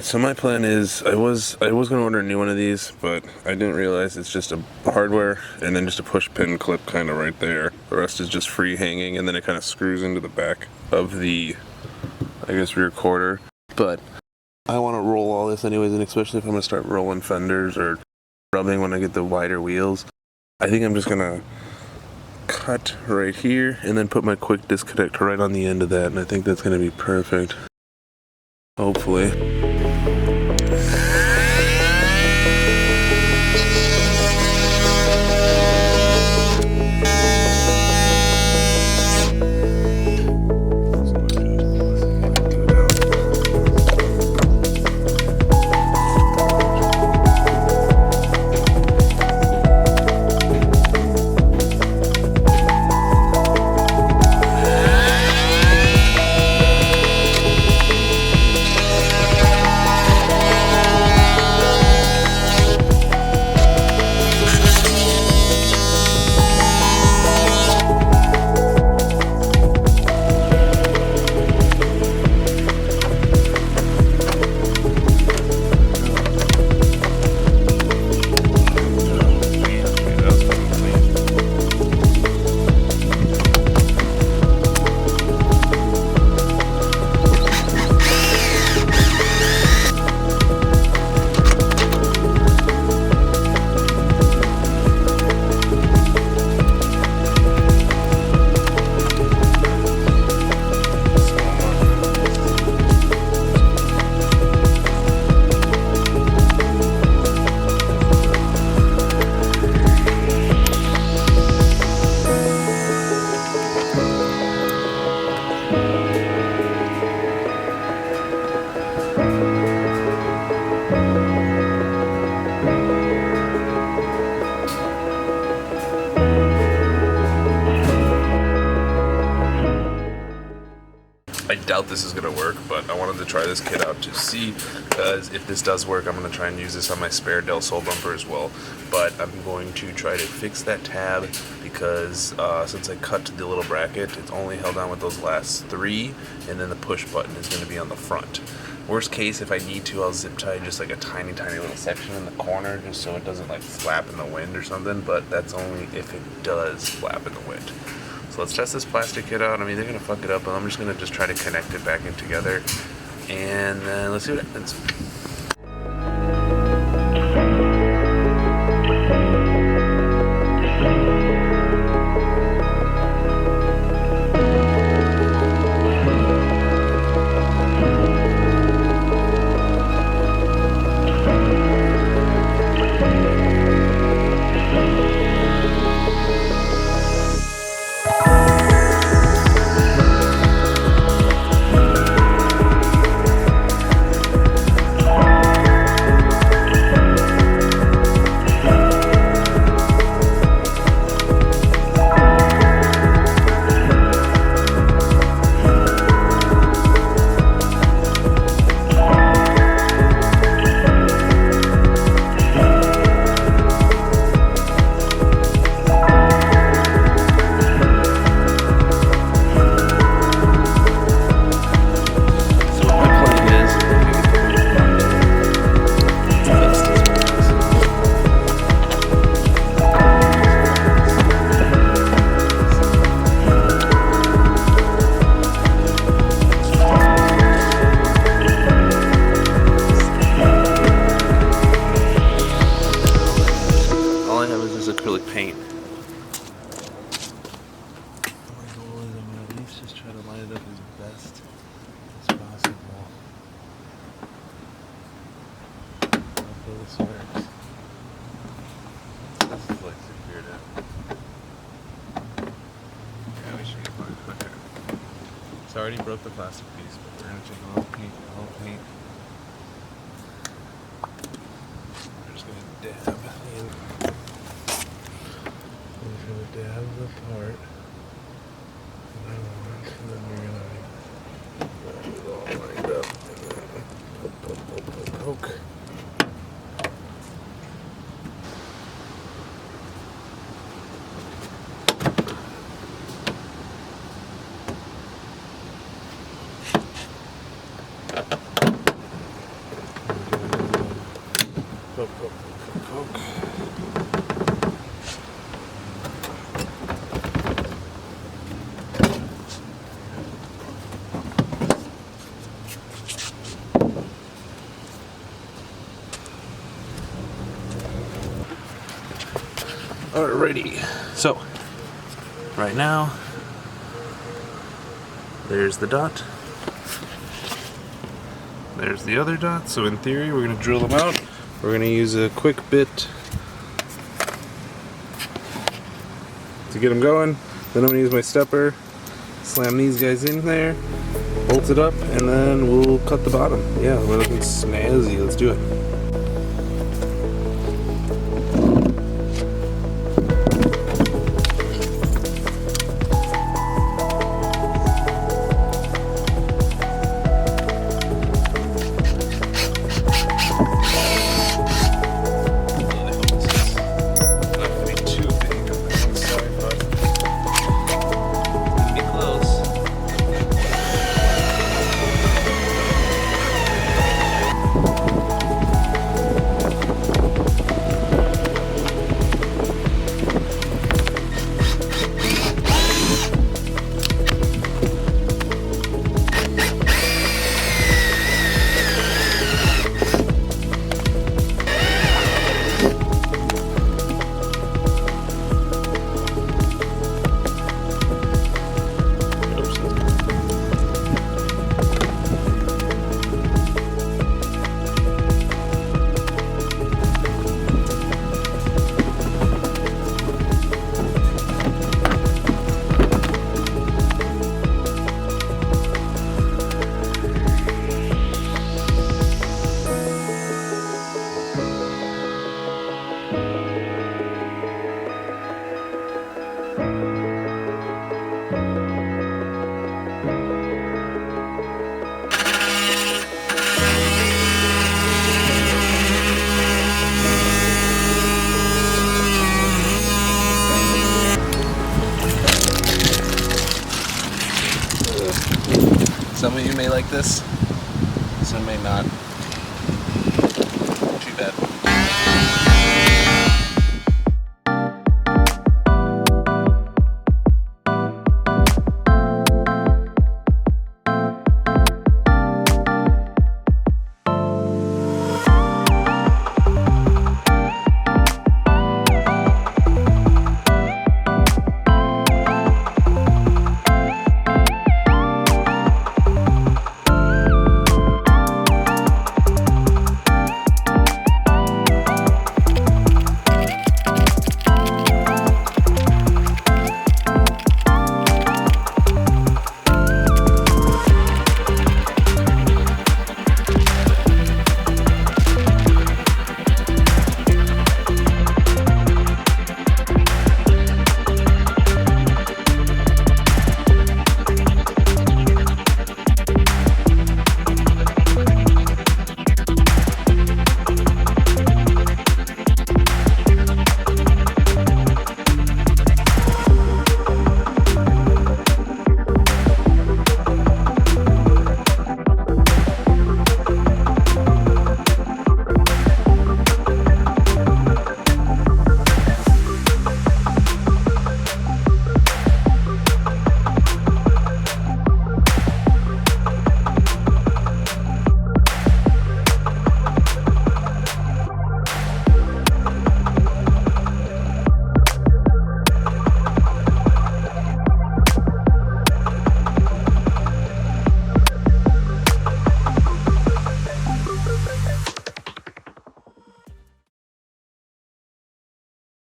so my plan is I was gonna order a new one of these, but I didn't realize it's just a hardware and then just a push pin clip kind of right there. The rest is just free hanging, and then it kind of screws into the back of the, I guess, rear quarter. But I want to roll all this anyways, and especially if I'm gonna start rolling fenders or rubbing when I get the wider wheels. I think I'm just gonna cut right here and then put my quick disconnect right on the end of that, and I think that's gonna be perfect. Hopefully. I doubt this is going to work, but I wanted to try this kit out to see, because if this does work, I'm going to try and use this on my spare Del Sol bumper as well. But I'm going to try to fix that tab, because since I cut the little bracket, it's only held on with those last three, and then the push button is going to be on the front. Worst case, if I need to, I'll zip tie just like a tiny little section in the corner, just so it doesn't like flap in the wind or something, but that's only if it does flap in the wind. So let's test this plastic kit out. I mean, they're gonna fuck it up, but I'm just gonna try to connect it back in together, and then let's see what happens. Acrylic paint. My goal is I'm gonna at least just try to line it up as best as possible. Hopefully this works. This is like secured in. Yeah, we should get one quicker. It's already broke the plastic piece, but we're gonna take a little paint, We're just gonna dab in. We're going to dab the part that I want, and then we're going to get it all lined up, and then poke. Poke, poke, poke, poke. Alrighty, so right now there's the dot, there's the other dot, so in theory we're going to drill them out. We're going to use a quick bit to get them going, then I'm going to use my stepper, slam these guys in there, bolt it up, and then we'll cut the bottom. Yeah, we're looking snazzy, let's do it. Some of you may like this, some may not.